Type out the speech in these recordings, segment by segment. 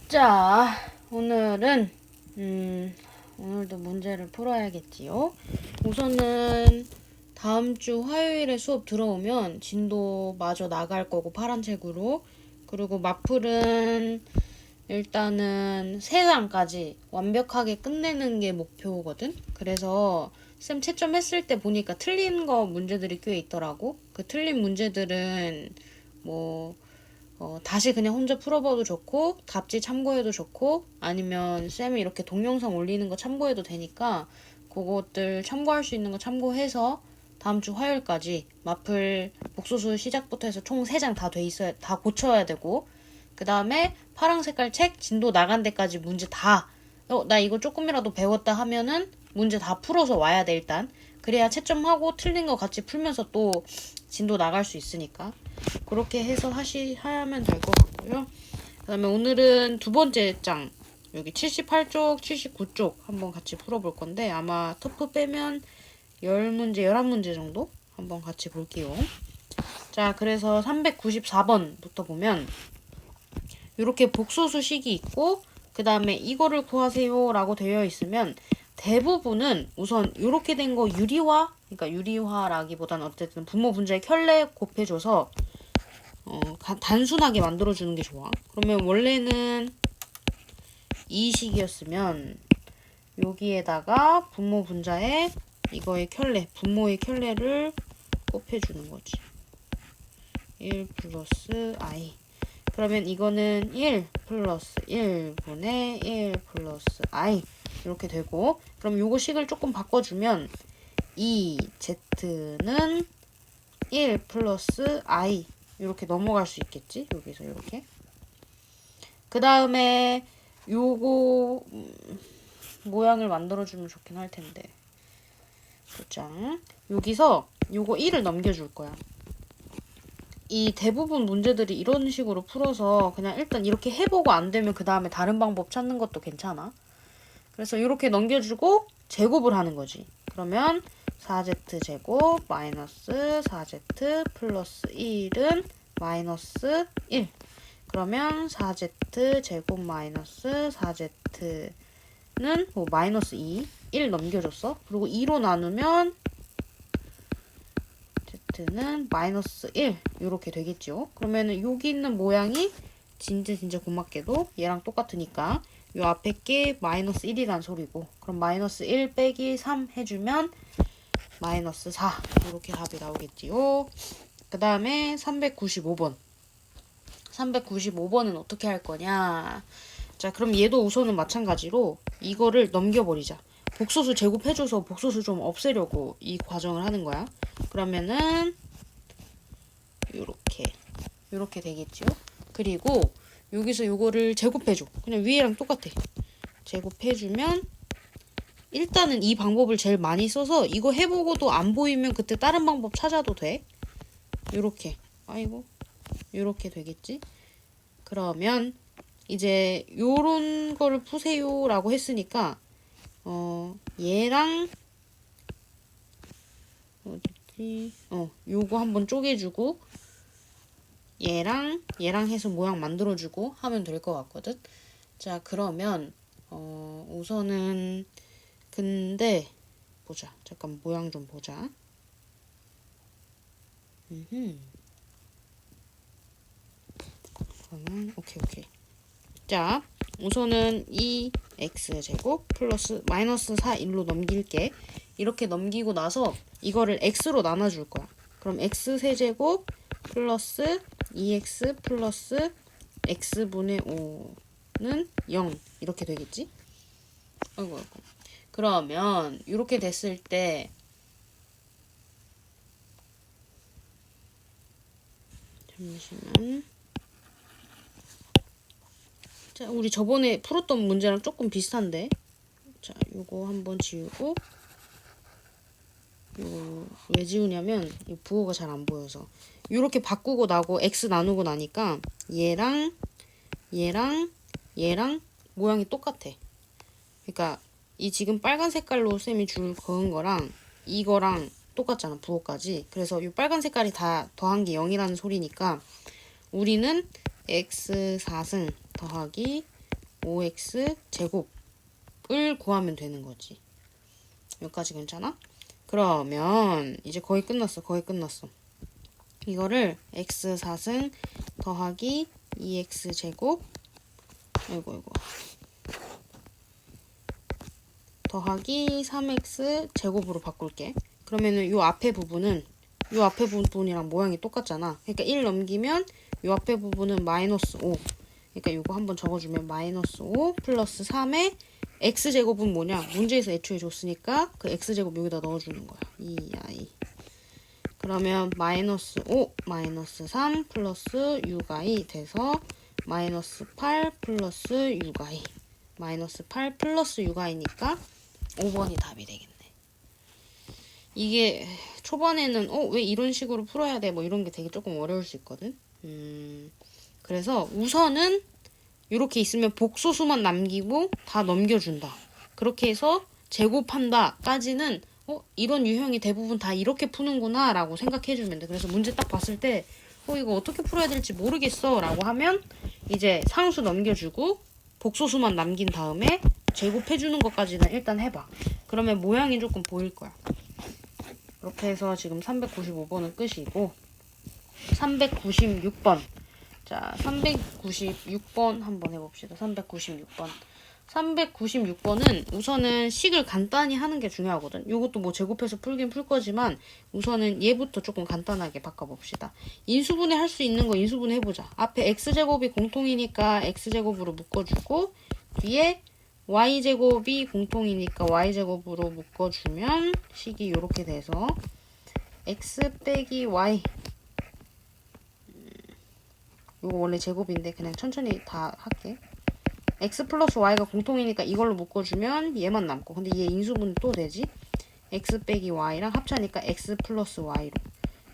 자, 오늘은 오늘도 문제를 풀어야겠지요. 우선은 다음 주 화요일에 수업 들어오면 진도 마저 나갈 거고 파란 책으로. 그리고 마플은 일단은 3장까지 완벽하게 끝내는 게 목표거든. 그래서 쌤 채점했을 때 보니까 틀린 거 문제들이 꽤 있더라고. 그 틀린 문제들은 뭐 다시 그냥 혼자 풀어봐도 좋고, 답지 참고해도 좋고, 아니면 쌤이 이렇게 동영상 올리는 거 참고해도 되니까, 그것들 참고할 수 있는 거 참고해서, 다음 주 화요일까지 마플 복소수 시작부터 해서 총 3장 다 돼 있어야, 다 고쳐야 되고, 그 다음에 파랑 색깔 책 진도 나간 데까지 문제 다, 나 이거 조금이라도 배웠다 하면은 문제 다 풀어서 와야 돼, 일단. 그래야 채점하고 틀린 거 같이 풀면서 또 진도 나갈 수 있으니까. 그렇게 해서 하면 될 것 같고요. 그 다음에 오늘은 두 번째 장, 여기 78쪽, 79쪽 한번 같이 풀어볼 건데, 아마 터프 빼면 10문제, 11문제 정도 한번 같이 볼게요. 자, 그래서 394번부터 보면, 이렇게 복소수식이 있고, 그 다음에 이거를 구하세요 라고 되어 있으면, 대부분은 우선 이렇게 된 거 유리화, 그러니까 유리화라기보다는 어쨌든 분모 분자의 켤레 곱해줘서 단순하게 만들어주는 게 좋아. 그러면 원래는 이 식이었으면 여기에다가 분모 분자에 이거의 켤레, 분모의 켤레를 곱해주는 거지. 1 플러스 i. 그러면 이거는 1 플러스 1분의 1 플러스 i 이렇게 되고, 그럼 요거 식을 조금 바꿔주면 이 z는 1 플러스 i 이렇게 넘어갈 수 있겠지? 여기서 이렇게. 그 다음에 요거 모양을 만들어주면 좋긴 할 텐데. 보자. 여기서 요거 1을 넘겨줄 거야. 이 대부분 문제들이 이런 식으로 풀어서 그냥 일단 이렇게 해보고 안 되면 그 다음에 다른 방법 찾는 것도 괜찮아. 그래서 이렇게 넘겨주고 제곱을 하는 거지. 그러면 4z 제곱 마이너스 4z 플러스 1은 마이너스 1. 그러면 4z 제곱 마이너스 4z는 뭐 마이너스 2. 1 넘겨줬어. 그리고 2로 나누면 z는 마이너스 1 이렇게 되겠죠. 그러면은 여기 있는 모양이 진짜 고맙게도 얘랑 똑같으니까 요 앞에 게 마이너스 1이란 소리고, 그럼 마이너스 1 빼기 3 해주면 마이너스 4 이렇게 답이 나오겠지요. 그 다음에 395번. 395번은 어떻게 할 거냐. 자, 그럼 얘도 우선은 마찬가지로 이거를 넘겨버리자. 복소수 제곱해줘서 복소수 좀 없애려고 이 과정을 하는 거야. 그러면은 요렇게 되겠죠. 그리고 여기서 요거를 제곱해줘. 그냥 위에랑 똑같아. 제곱해주면 일단은 이 방법을 제일 많이 써서 이거 해보고도 안 보이면 그때 다른 방법 찾아도 돼. 요렇게. 요렇게 되겠지. 그러면 이제 요런 거를 푸세요 라고 했으니까 얘랑 요거 한번 쪼개주고 얘랑 해서 모양 만들어주고 하면 될 것 같거든. 자, 그러면 우선은 근데 보자. 잠깐 모양 좀 보자. 그러면 오케이. 자, 우선은 이 x제곱 플러스 마이너스 4일로 넘길게. 이렇게 넘기고 나서 이거를 x로 나눠줄 거야. 그럼 x세제곱 플러스 2x 플러스 x분의 5는 0 이렇게 되겠지? 아이고. 그러면 이렇게 됐을 때 잠시만. 자, 우리 저번에 풀었던 문제랑 조금 비슷한데. 자, 요거 한번 지우고, 요거 왜 지우냐면 이 부호가 잘 안 보여서. 요렇게 바꾸고 나고 x 나누고 나니까 얘랑 모양이 똑같아. 그러니까 이 지금 빨간 색깔로 쌤이 줄 그은 거랑 이거랑 똑같잖아, 부호까지. 그래서 이 빨간 색깔이 다 더한 게 0이라는 소리니까 우리는 x 4승 더하기 5x 제곱을 구하면 되는 거지. 여기까지 괜찮아? 그러면 이제 거의 끝났어. 이거를 x 4승 더하기 2x 제곱 아이고 더하기 3x 제곱으로 바꿀게. 그러면은 요 앞에 부분이랑 모양이 똑같잖아. 그러니까 1 넘기면 요 앞에 부분은 마이너스 5. 그러니까 요거 한번 적어주면 마이너스 5 플러스 3의 x제곱은 뭐냐? 문제에서 애초에 줬으니까 그 x제곱 여기다 넣어주는 거야. 2i. 그러면 마이너스 5 마이너스 3 플러스 6i 돼서 마이너스 8 플러스 6i. 마이너스 8 플러스 6i니까 5번이 답이 되겠네. 이게 초반에는 왜 이런 식으로 풀어야 돼? 뭐 이런 게 되게 조금 어려울 수 있거든. 그래서 우선은 이렇게 있으면 복소수만 남기고 다 넘겨준다. 그렇게 해서 제곱한다까지는 이런 유형이 대부분 다 이렇게 푸는구나 라고 생각해주면 돼. 그래서 문제 딱 봤을 때 이거 어떻게 풀어야 될지 모르겠어 라고 하면 이제 상수 넘겨주고 복소수만 남긴 다음에 제곱해주는 것까지는 일단 해봐. 그러면 모양이 조금 보일 거야. 이렇게 해서 지금 395번은 끝이고 396번. 자, 396번 한번 해봅시다. 396번. 396번은 우선은 식을 간단히 하는 게 중요하거든. 요것도 뭐 제곱해서 풀긴 풀 거지만 우선은 얘부터 조금 간단하게 바꿔봅시다. 인수분해 할 수 있는 거 인수분해 해보자. 앞에 x제곱이 공통이니까 x제곱으로 묶어주고 뒤에 y제곱이 공통이니까 y제곱으로 묶어주면 식이 요렇게 돼서 x 빼기 y 이거 원래 제곱인데 그냥 천천히 다 할게. x 플러스 y가 공통이니까 이걸로 묶어주면 얘만 남고 근데 얘 인수분해 또 되지? x 빼기 y랑 합차니까 x 플러스 y로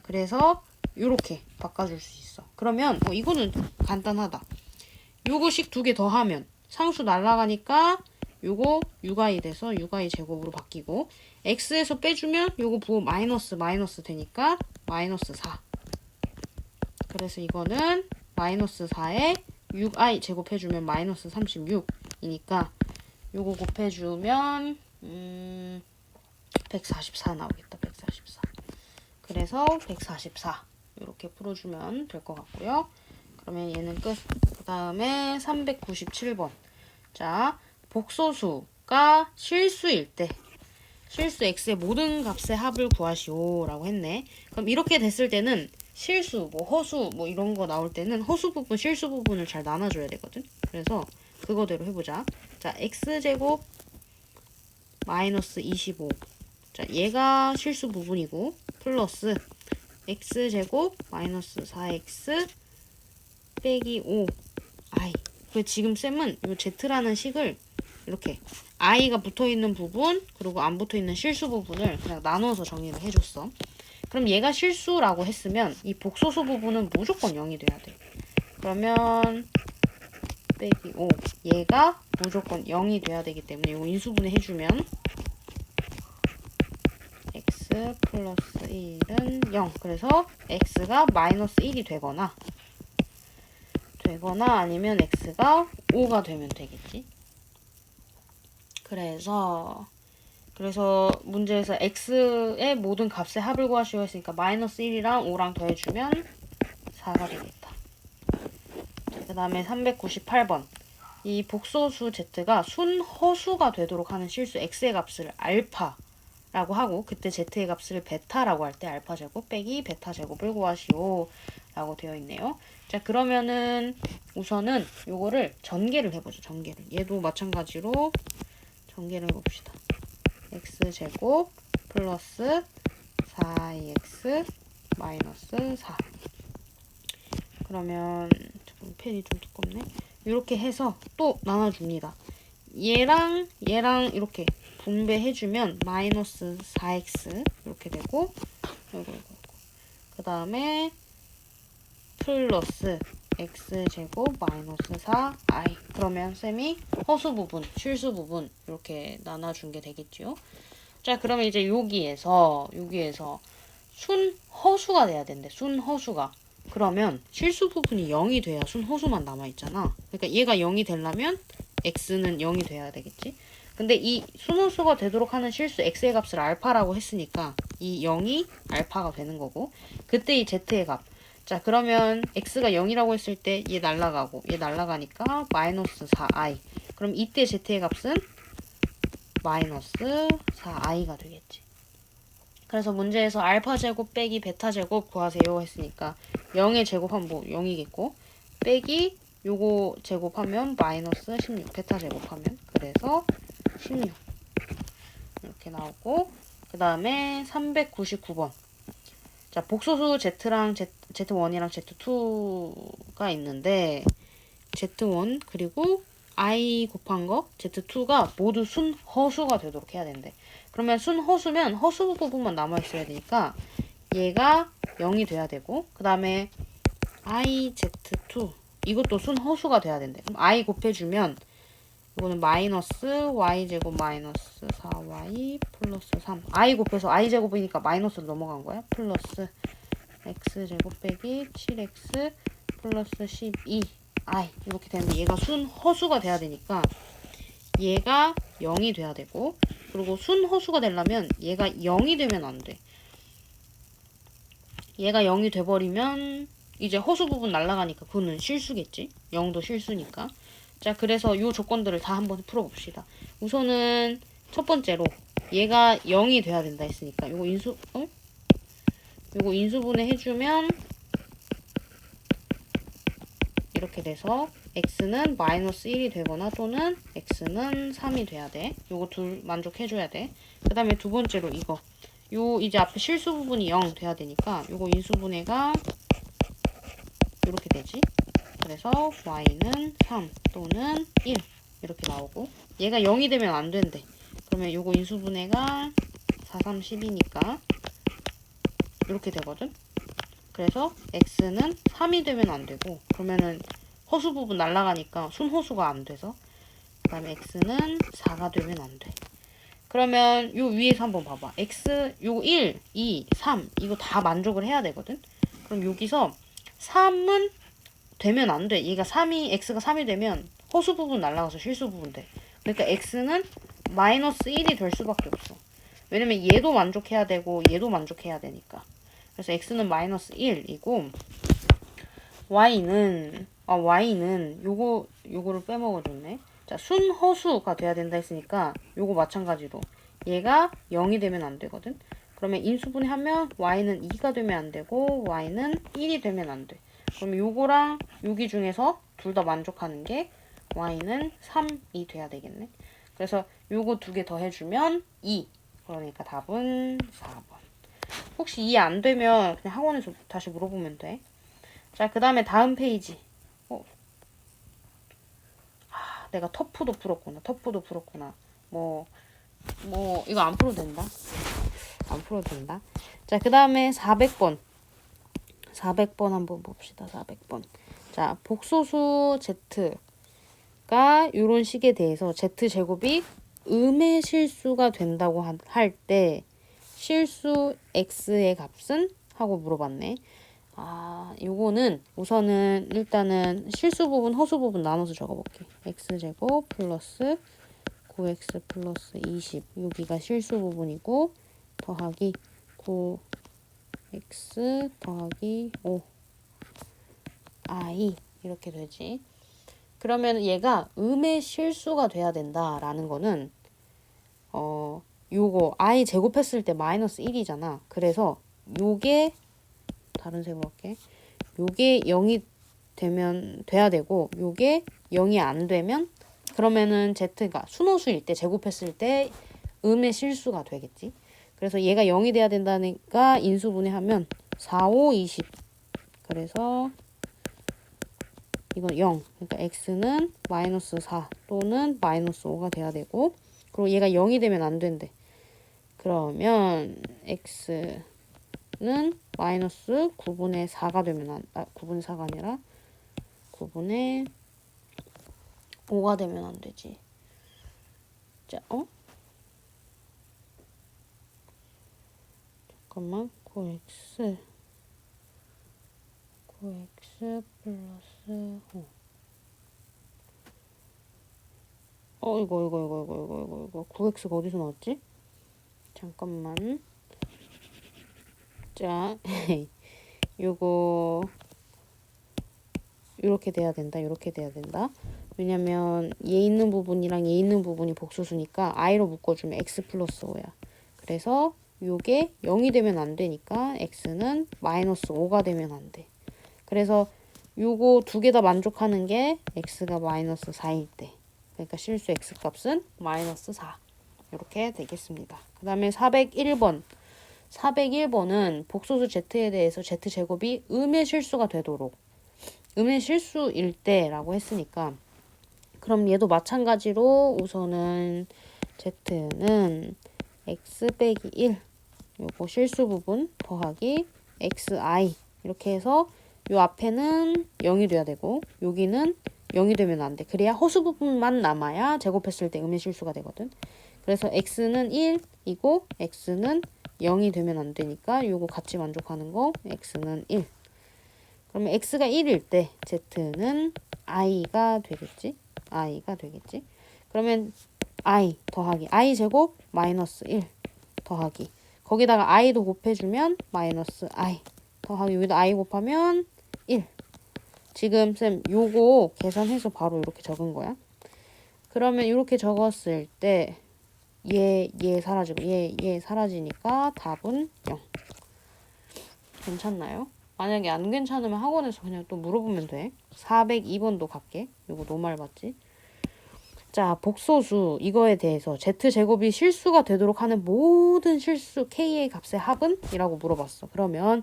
그래서 요렇게 바꿔줄 수 있어. 그러면 이거는 간단하다. 요거식 2개 더하면 상수 날라가니까 요거 6i 돼서 6i 제곱으로 바뀌고 x에서 빼주면 요거 부호 마이너스 되니까 마이너스 4. 그래서 이거는 마이너스 4에 6i 제곱해주면 마이너스 36이니까 요거 곱해주면 144 나오겠다. 144. 그래서 144 이렇게 풀어주면 될 것 같고요. 그러면 얘는 끝. 그 다음에 397번. 자, 복소수가 실수일 때 실수 x의 모든 값의 합을 구하시오 라고 했네. 그럼 이렇게 됐을 때는 실수, 뭐 허수, 뭐 이런 거 나올 때는 허수 부분, 실수 부분을 잘 나눠줘야 되거든. 그래서 그거대로 해보자. 자, x제곱 마이너스 25. 자, 얘가 실수 부분이고 플러스 x제곱 마이너스 4x 빼기 5i. 그 지금 쌤은 이 z라는 식을 이렇게 i가 붙어있는 부분 그리고 안 붙어있는 실수 부분을 그냥 나눠서 정리를 해줬어. 그럼 얘가 실수라고 했으면 이 복소수 부분은 무조건 0이 돼야 돼. 그러면 빼기 5 얘가 무조건 0이 돼야 되기 때문에 이거 인수분해 해주면 x 플러스 1은 0. 그래서 x가 마이너스 1이 되거나 아니면 x가 5가 되면 되겠지. 그래서 문제에서 x의 모든 값의 합을 구하시오 했으니까 마이너스 1이랑 5랑 더해주면 4가 되겠다. 그 다음에 398번. 이 복소수 z가 순허수가 되도록 하는 실수 x의 값을 알파라고 하고 그때 z의 값을 베타라고 할 때 알파 제곱 빼기 베타 제곱을 구하시오 라고 되어 있네요. 자, 그러면은 우선은 요거를 전개를 해보죠. 전개를. 얘도 마찬가지로 전개를 해봅시다. x제곱 플러스 4x 마이너스 4. 그러면 잠깐 펜이 좀 두껍네. 이렇게 해서 또 나눠줍니다. 얘랑 이렇게 분배해주면 마이너스 4x 이렇게 되고 그 다음에 플러스 x제곱 마이너스 4i. 그러면 쌤이 허수 부분, 실수 부분 이렇게 나눠준 게 되겠죠. 자, 그러면 이제 여기에서 순허수가 돼야 된대. 순허수가. 그러면 실수 부분이 0이 돼야 순허수만 남아있잖아. 그러니까 얘가 0이 되려면 x는 0이 돼야 되겠지. 근데 이 순호수가 되도록 하는 실수 x의 값을 알파라고 했으니까 이 0이 알파가 되는 거고, 그때 이 z의 값. 자, 그러면 x가 0이라고 했을 때 얘 날라가고 얘 날라가니까 마이너스 4i. 그럼 이때 z의 값은 마이너스 4i가 되겠지. 그래서 문제에서 알파 제곱 빼기 베타 제곱 구하세요 했으니까 0의 제곱하면 뭐 0이겠고, 빼기 요거 제곱하면 마이너스 16, 베타 제곱하면 그래서 16 이렇게 나오고, 그 다음에 399번. 자, 복소수 Z랑 Z1이랑 Z2가 있는데, Z1 그리고 I 곱한 거 Z2가 모두 순허수가 되도록 해야 된대. 그러면 순허수면 허수 부분만 남아있어야 되니까 얘가 0이 돼야 되고, 그 다음에 I Z2 이것도 순허수가 돼야 된대. 그럼 I 곱해주면 이거는 마이너스 y제곱 마이너스 4y 플러스 3. I 곱해서 i제곱이니까 마이너스로 넘어간 거야. 플러스 x제곱 빼기 7x 플러스 12i 이렇게 되는데, 얘가 순허수가 돼야 되니까 얘가 0이 돼야 되고, 그리고 순허수가 되려면 얘가 0이 되면 안 돼. 얘가 0이 돼버리면 이제 허수 부분 날아가니까 그거는 실수겠지. 0도 실수니까. 자, 그래서 요 조건들을 다 한번 풀어봅시다. 우선은 첫 번째로 얘가 0이 돼야 된다 했으니까 요거 요거 인수분해 해주면 이렇게 돼서 x는 마이너스 1이 되거나 또는 x는 3이 돼야 돼. 요거 둘 만족해줘야 돼. 그 다음에 두 번째로 이거 요 이제 앞에 실수 부분이 0 돼야 되니까 요거 인수분해가 이렇게 되지. 그래서 y는 3 또는 1 이렇게 나오고, 얘가 0이 되면 안 된대. 그러면 요거 인수분해가 4, 3, 10이니까 이렇게 되거든. 그래서 x는 3이 되면 안 되고, 그러면은 허수 부분 날아가니까 순허수가 안 돼서, 그 다음에 x는 4가 되면 안 돼. 그러면 요 위에서 한번 봐봐. x 요 1, 2, 3 이거 다 만족을 해야 되거든. 그럼 여기서 3은 되면 안 돼. 얘가 x가 3이 되면 허수 부분 날아가서 실수 부분 돼. 그러니까 x는 마이너스 1이 될 수밖에 없어. 왜냐면 얘도 만족해야 되고 얘도 만족해야 되니까. 그래서 x는 마이너스 1이고, y는 요거를 빼먹어줬네. 자, 순허수가 돼야 된다 했으니까 요거 마찬가지로 얘가 0이 되면 안 되거든. 그러면 인수분해하면 y는 2가 되면 안 되고 y는 1이 되면 안 돼. 그럼 요거랑 여기 중에서 둘 다 만족하는 게 y는 3이 돼야 되겠네. 그래서 요거 두 개 더해주면 2. 그러니까 답은 4번. 혹시 이해 안 되면 그냥 학원에서 다시 물어보면 돼. 자, 그 다음에 다음 페이지. 내가 터프도 풀었구나. 이거 안 풀어도 된다. 안 풀어도 된다. 자, 그 다음에 400번. 400번 한번 봅시다. 400번. 자, 복소수 z가 이런 식에 대해서 z제곱이 음의 실수가 된다고 할 때 실수 x의 값은? 하고 물어봤네. 요거는 우선은 일단은 실수 부분, 허수 부분 나눠서 적어볼게. x제곱 플러스 9x 플러스 20. 여기가 실수 부분이고, 더하기 9x 더하기 5i 이렇게 되지. 그러면 얘가 음의 실수가 돼야 된다라는 거는 요거 i 제곱했을 때 마이너스 1이잖아. 그래서 요게 다른 색으로 할게. 요게 0이 돼야 되고, 요게 0이 안 되면 그러면은 z가 순호수일 때 제곱했을 때 음의 실수가 되겠지. 그래서 얘가 0이 돼야 된다니까 인수분해하면 4, 5, 20. 그래서 이건 0. 그러니까 x는 마이너스 4 또는 마이너스 5가 돼야 되고, 그리고 얘가 0이 되면 안 된대. 그러면 x는 마이너스 9분의 4가 되면 9분의 4가 아니라 9분의 5가 되면 안 되지. 자, 잠깐만. 9x 플러스 5. 이거 9x가 어디서 나왔지? 잠깐만. 자, 요거 이렇게 돼야 된다. 이렇게 돼야 된다. 왜냐면 얘 있는 부분이랑 얘 있는 부분이 복소수니까 i로 묶어주면 x 플러스 5야. 그래서 요게 0이 되면 안 되니까 x는 마이너스 5가 되면 안 돼. 그래서 요거 두 개 다 만족하는 게 x가 마이너스 4일 때. 그러니까 실수 x 값은 마이너스 4. 이렇게 되겠습니다. 그 다음에 401번. 401번은 복소수 z에 대해서 z제곱이 음의 실수가 되도록 음의 실수일 때라고 했으니까 그럼 얘도 마찬가지로 우선은 z는 x 빼기 1 요거 실수 부분 더하기 xi 이렇게 해서 요 앞에는 0이 돼야 되고 여기는 0이 되면 안 돼. 그래야 허수 부분만 남아야 제곱했을 때 음의 실수가 되거든. 그래서 x는 1이고 x는 0이 되면 안 되니까 요거 같이 만족하는 거 x는 1. 그러면 x가 1일 때 z는 i가 되겠지? i가 되겠지? 그러면 i 더하기 i 제곱 마이너스 1 더하기 거기다가 i도 곱해주면 마이너스 i 더하기 여기다 i 곱하면 1. 지금 쌤 요거 계산해서 바로 이렇게 적은 거야. 그러면 이렇게 적었을 때 얘 사라지고 얘 사라지니까 답은 0. 괜찮나요? 만약에 안 괜찮으면 학원에서 그냥 또 물어보면 돼. 402번도 갈게. 이거 노말 맞지? 자, 복소수 이거에 대해서 z제곱이 실수가 되도록 하는 모든 실수 k의 값의 합은? 이라고 물어봤어. 그러면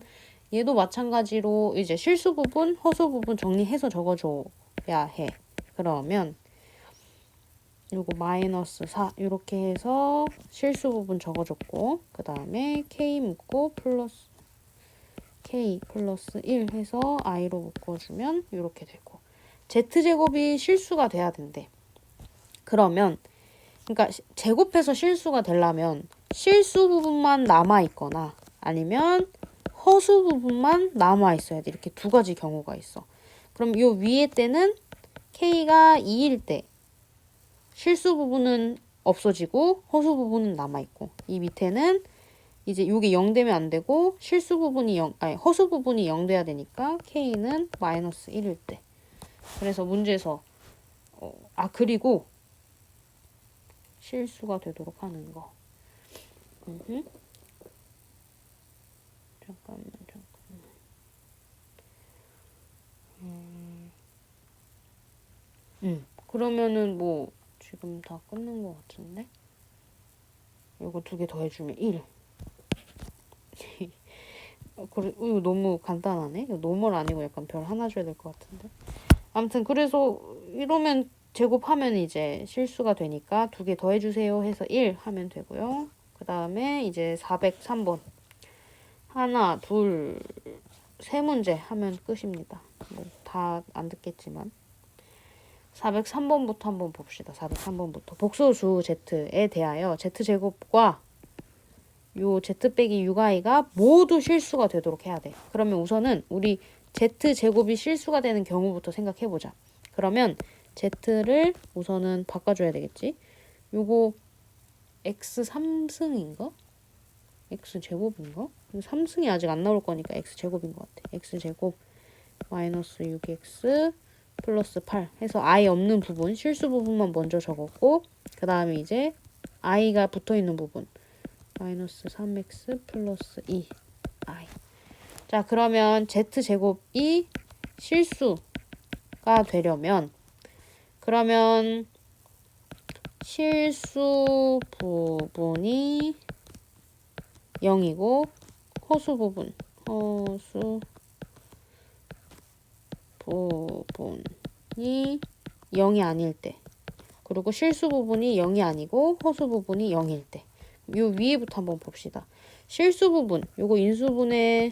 얘도 마찬가지로 이제 실수 부분, 허수 부분 정리해서 적어줘야 해. 그러면 요거 마이너스 4 이렇게 해서 실수 부분 적어줬고 그 다음에 k 묶고 플러스 k 플러스 1 해서 i로 묶어주면 이렇게 되고 z제곱이 실수가 돼야 된대. 그러면 그러니까 제곱해서 실수가 되려면 실수 부분만 남아있거나 아니면 허수 부분만 남아있어야 돼. 이렇게 두 가지 경우가 있어. 그럼 요 위에 때는 k가 2일 때 실수 부분은 없어지고 허수 부분은 남아있고 이 밑에는 이제 요게 0 되면 안 되고 실수 부분이 0, 아니 허수 부분이 0 돼야 되니까 k는 마이너스 1일 때. 그래서 문제에서 그리고 실수가 되도록 하는 거. 잠깐만. 그러면은 뭐 지금 다 끝난 것 같은데? 이거 두 개 더해주면 1. 그래, 이거 너무 간단하네? 이거 노멀 아니고 약간 별 하나 줘야 될 것 같은데? 아무튼 그래서 이러면 제곱하면 이제 실수가 되니까 두 개 더해주세요 해서 1 하면 되고요. 그 다음에 이제 403번. 하나, 둘, 세 문제 하면 끝입니다. 뭐 다 안 듣겠지만. 403번부터 한번 봅시다. 403번부터. 복소수 z에 대하여 z제곱과 요 z 빼기 6i가 모두 실수가 되도록 해야 돼. 그러면 우선은 우리 z제곱이 실수가 되는 경우부터 생각해보자. 그러면 z를 우선은 바꿔줘야 되겠지. 요거 x 3승인가? x제곱인가? 3승이 아직 안 나올 거니까 x제곱인 것 같아. x제곱 마이너스 6x 플러스 8 해서 i 없는 부분, 실수 부분만 먼저 적었고 그 다음에 이제 i가 붙어있는 부분 마이너스 3x 플러스 2i. 자, 그러면 z제곱이 실수가 되려면 그러면 실수 부분이 0이고 허수 부분이 0이 아닐 때 그리고 실수 부분이 0이 아니고 허수 부분이 0일 때 요 위에부터 한번 봅시다. 실수 부분 요거 인수분해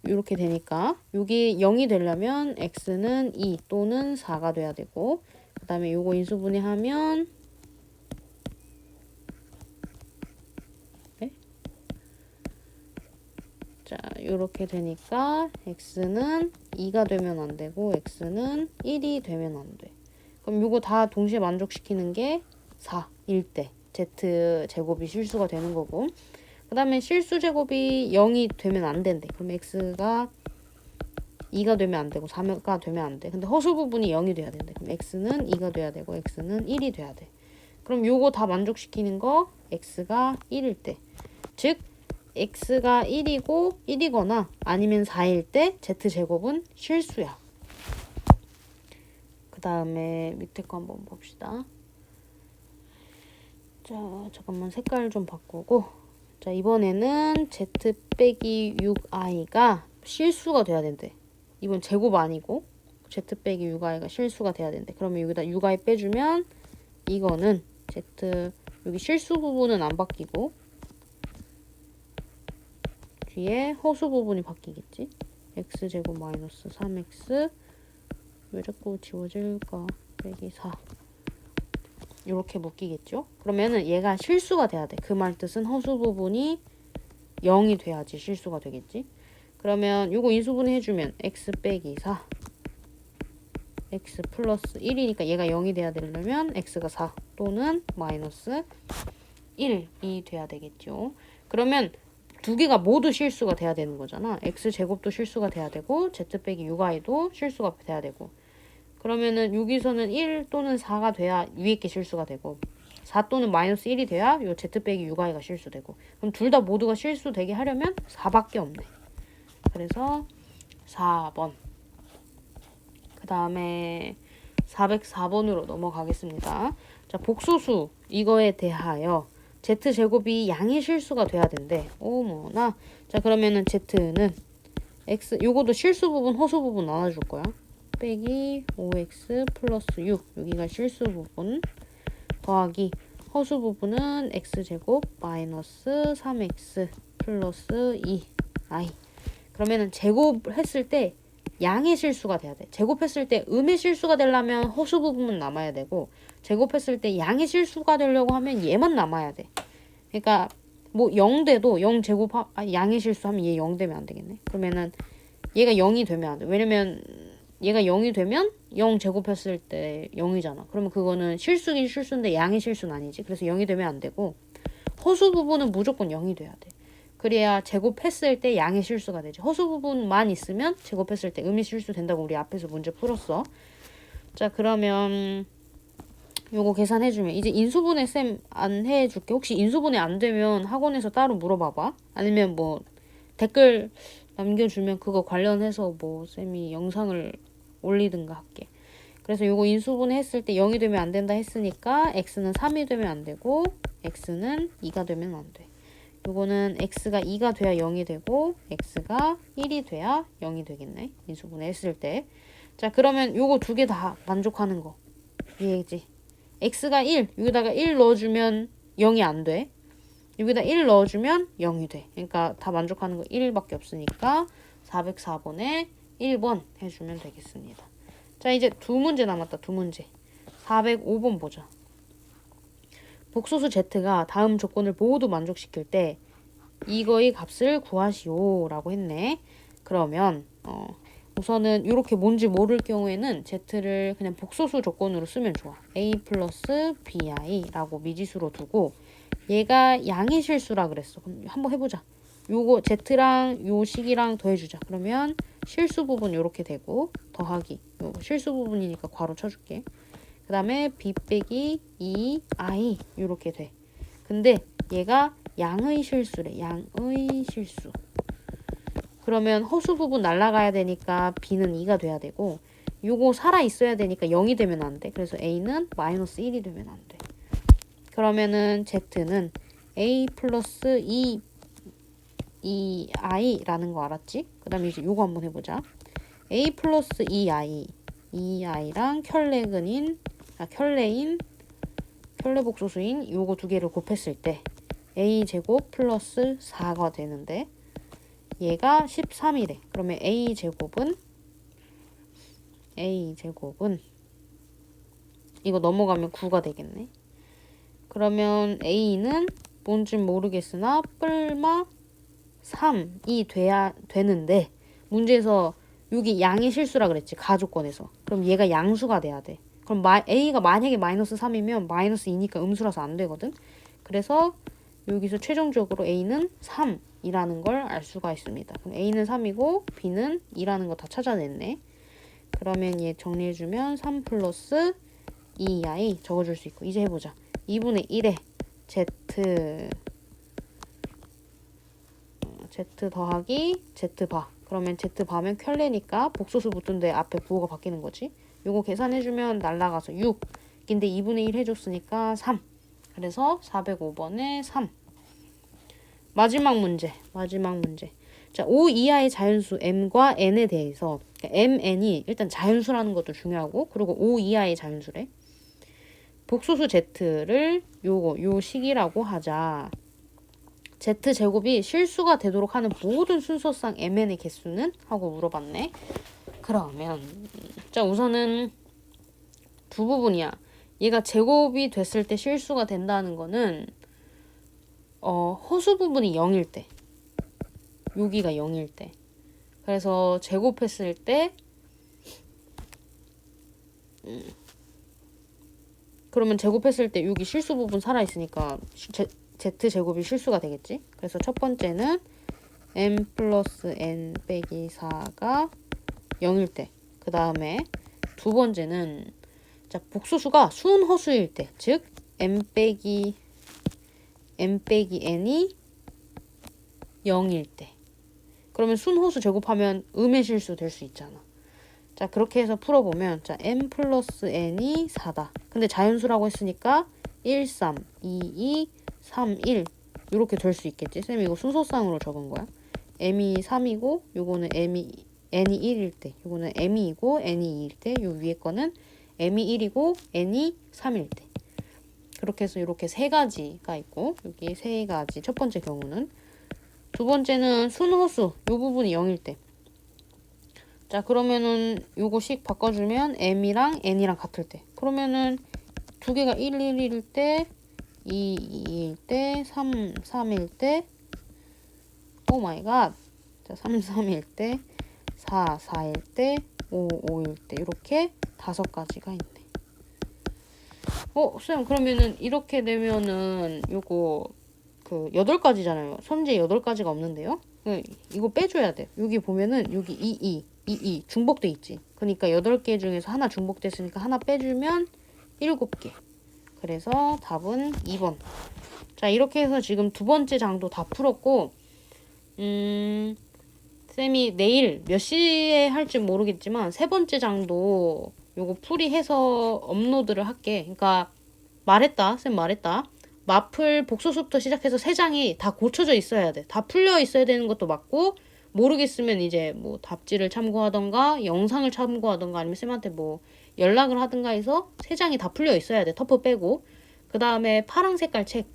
이렇게 되니까 여기 0이 되려면 x는 2 또는 4가 돼야 되고 그 다음에 요거 인수분해하면 자 요렇게 되니까 x는 2가 되면 안 되고 x는 1이 되면 안 돼. 그럼 요거 다 동시에 만족시키는 게 4일 때 z제곱이 실수가 되는 거고, 그 다음에 실수 제곱이 0이 되면 안 된대. 그럼 x가 2가 되면 안 되고 3가 되면 안 돼. 근데 허수 부분이 0이 돼야 된대. 그럼 x는 2가 돼야 되고 x는 1이 돼야 돼. 그럼 요거 다 만족시키는 거 x가 1일 때, 즉 x가 1이고 1이거나 아니면 4일 때 z제곱은 실수야. 그 다음에 밑에 거 한번 봅시다. 자, 잠깐만 색깔 좀 바꾸고, 자, 이번에는 z 빼기 6i가 실수가 돼야 된대. 이번 제곱 아니고 z 빼기 6i가 실수가 돼야 된대. 그러면 여기다 6i 빼주면 이거는 z, 여기 실수 부분은 안 바뀌고 뒤에 허수 부분이 바뀌겠지. x제곱 마이너스 3x, 왜 자꾸 지워질까, 빼기 4 이렇게 묶이겠죠. 그러면은 얘가 실수가 돼야 돼. 그 말 뜻은 허수 부분이 0이 돼야지 실수가 되겠지. 그러면 요거 인수분해 해주면 x 빼기 4 x 플러스 1이니까 얘가 0이 돼야 되려면 x가 4 또는 마이너스 1이 돼야 되겠죠. 그러면 두 개가 모두 실수가 돼야 되는 거잖아. x제곱도 실수가 돼야 되고 z 빼기 6i도 실수가 돼야 되고, 그러면은 여기서는 1 또는 4가 돼야 위에 게 실수가 되고 4 또는 마이너스 1이 돼야 요 z 빼기 6i가 실수되고, 그럼 둘 다 모두가 실수되게 하려면 4밖에 없네. 그래서 4번. 그 다음에 404번으로 넘어가겠습니다. 자, 복소수 이거에 대하여 z제곱이 양의 실수가 돼야 된대. 어머나. 자, 그러면은 z는 x, 요거도 실수 부분 허수 부분 나눠줄 거야. 빼기 5x 플러스 6, 여기가 실수 부분, 더하기 허수 부분은 x제곱 마이너스 3x 플러스 2i. 그러면은 제곱했을 때 양의 실수가 돼야 돼. 제곱했을 때 음의 실수가 되려면 허수 부분은 남아야 되고, 제곱했을 때 양의 실수가 되려고 하면 얘만 남아야 돼. 그러니까 뭐 0 돼도 0제곱 양의 실수하면 얘 0 되면 안 되겠네. 그러면은 얘가 0이 되면 안 돼. 왜냐면 얘가 0이 되면 0 제곱했을 때 0이잖아. 그러면 그거는 실수긴 실수인데 양의 실수는 아니지. 그래서 0이 되면 안 되고, 허수 부분은 무조건 0이 돼야 돼. 그래야 제곱했을 때 양의 실수가 되지. 허수 부분만 있으면 제곱했을 때 음의 실수 된다고 우리 앞에서 문제 풀었어. 자, 그러면 요거 계산해주면 이제 인수분해 쌤 안 해줄게. 혹시 인수분해 안 되면 학원에서 따로 물어봐봐. 아니면 뭐 댓글 남겨주면 그거 관련해서 뭐 쌤이 영상을 올리든가 할게. 그래서 요거 인수분해 했을 때 0이 되면 안 된다 했으니까 x는 3이 되면 안 되고 x는 2가 되면 안 돼. 요거는 x가 2가 돼야 0이 되고 x가 1이 돼야 0이 되겠네. 인수분해 했을 때. 자, 그러면 요거 두 개 다 만족하는 거 이해지? x가 1, 여기다가 1 넣어주면 0이 안 돼. 여기다 1 넣어주면 0이 돼. 그러니까 다 만족하는 거 1밖에 없으니까 404번에 1번 해주면 되겠습니다. 자, 이제 두 문제 남았다. 두 문제. 405번 보자. 복소수 z가 다음 조건을 모두 만족시킬 때 이거의 값을 구하시오 라고 했네. 그러면 우선은 이렇게 뭔지 모를 경우에는 z를 그냥 복소수 조건으로 쓰면 좋아. a 플러스 bi 라고 미지수로 두고, 얘가 양의 실수라 그랬어. 그럼 한번 해보자. 요거 z랑 요 식이랑 더해주자. 그러면 실수 부분 요렇게 되고, 더하기 요 실수 부분이니까 괄호 쳐줄게. 그 다음에 b 빼기 2i 요렇게 돼. 근데 얘가 양의 실수래. 양의 실수. 그러면 허수 부분 날라가야 되니까 b는 2가 돼야 되고, 요거 살아 있어야 되니까 0이 되면 안 돼. 그래서 a는 마이너스 1이 되면 안 돼. 그러면은 z는 a 플러스 2i라는 거 알았지? 그 다음에 이제 요거 한번 해보자. a 플러스 2i랑 켤레인 켤레 복소수인 요거 두 개를 곱했을 때 a 제곱 플러스 4가 되는데 얘가 13이래. 그러면 a 제곱은 이거 넘어가면 9가 되겠네. 그러면 a는 뭔지 모르겠으나 뿔마 3이 돼야 되는데, 문제에서 여기 양의 실수라 그랬지, 가조건에서. 그럼 얘가 양수가 돼야 돼. 그럼 a가 만약에 마이너스 3이면 마이너스 2니까 음수라서 안 되거든. 그래서 여기서 최종적으로 a는 3이라는 걸 알 수가 있습니다. 그럼 a는 3이고 b는 2라는 거 다 찾아냈네. 그러면 얘 정리해주면 3 플러스 2i 적어줄 수 있고, 이제 해보자. 2분의 1에 z 더하기 z바. 그러면 z바면 켤레니까 복소수 붙은데 앞에 부호가 바뀌는 거지. 요거 계산해주면 날라가서 6. 근데 2분의 1 해줬으니까 3. 그래서 405번에 3. 마지막 문제. 자, O 이하의 자연수 m과 n에 대해서, 그러니까 mn이 일단 자연수라는 것도 중요하고, 그리고 O 이하의 자연수래. 복소수 z를 요 식이라고 하자. z제곱이 실수가 되도록 하는 모든 순서상 mn의 개수는? 하고 물어봤네. 그러면 자, 우선은 두 부분이야. 얘가 제곱이 됐을 때 실수가 된다는 거는 허수 부분이 0일 때, 여기가 0일 때. 그래서 제곱했을 때 그러면 제곱했을 때 여기 실수 부분 살아있으니까 z제곱이 실수가 되겠지. 그래서 첫 번째는 m 플러스 n 빼기 4가 0일 때. 그 다음에 두 번째는 자, 복소수가 순허수일 때, 즉 m 빼기 n이 0일 때. 그러면 순호수 제곱하면 음의 실수 될 수 있잖아. 자, 그렇게 해서 풀어보면 자, m 플러스 n이 4다. 근데 자연수라고 했으니까 1, 3, 2, 2, 3, 1 이렇게 될 수 있겠지. 쌤이 이거 순서상으로 적은 거야. m이 3이고 요거는 n이 1일 때, 요거는 m이 2고 n이 2일 때, 요 위에 거는 m이 1이고 n이 3일 때. 그렇게 해서 이렇게 세 가지가 있고, 여기 세 가지. 첫 번째 경우는. 두 번째는 순호수, 요 부분이 0일 때. 자, 그러면은 요거 식 바꿔주면 m이랑 n이랑 같을 때. 그러면은 두 개가 1, 1일 때, 2, 2일 때, 3, 3일 때, 오 마이 갓. 자, 3, 3일 때, 4, 4일 때, 5, 5일 때. 이렇게 다섯 가지가 있네. 쌤, 그러면은 이렇게 되면은 요거 그 8가지잖아요. 선제 8가지가 없는데요? 이거 빼줘야 돼. 여기 보면은 여기 2 중복돼 있지. 그러니까 8개 중에서 하나 중복됐으니까 하나 빼주면 7개. 그래서 답은 2번. 자, 이렇게 해서 지금 두 번째 장도 다 풀었고, 쌤이 내일 몇 시에 할지 모르겠지만 세 번째 장도 요거 풀이해서 업로드를 할게. 그러니까 쌤 말했다. 마플 복소수부터 시작해서 세 장이 다 고쳐져 있어야 돼. 다 풀려 있어야 되는 것도 맞고, 모르겠으면 이제 뭐 답지를 참고하던가 영상을 참고하던가 아니면 쌤한테 뭐 연락을 하든가 해서 세 장이 다 풀려 있어야 돼. 터프 빼고. 그 다음에 파랑 색깔 책,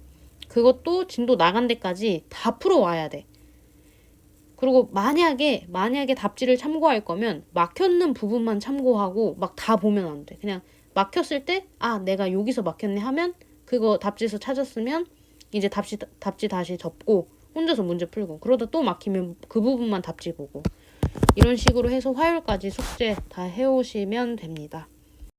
그것도 진도 나간 데까지 다 풀어와야 돼. 그리고 만약에 답지를 참고할 거면 막혔는 부분만 참고하고 막 다 보면 안 돼. 그냥 막혔을 때 내가 여기서 막혔네 하면 그거 답지에서 찾았으면 이제 답지 다시 접고 혼자서 문제 풀고, 그러다 또 막히면 그 부분만 답지 보고, 이런 식으로 해서 화요일까지 숙제 다 해오시면 됩니다.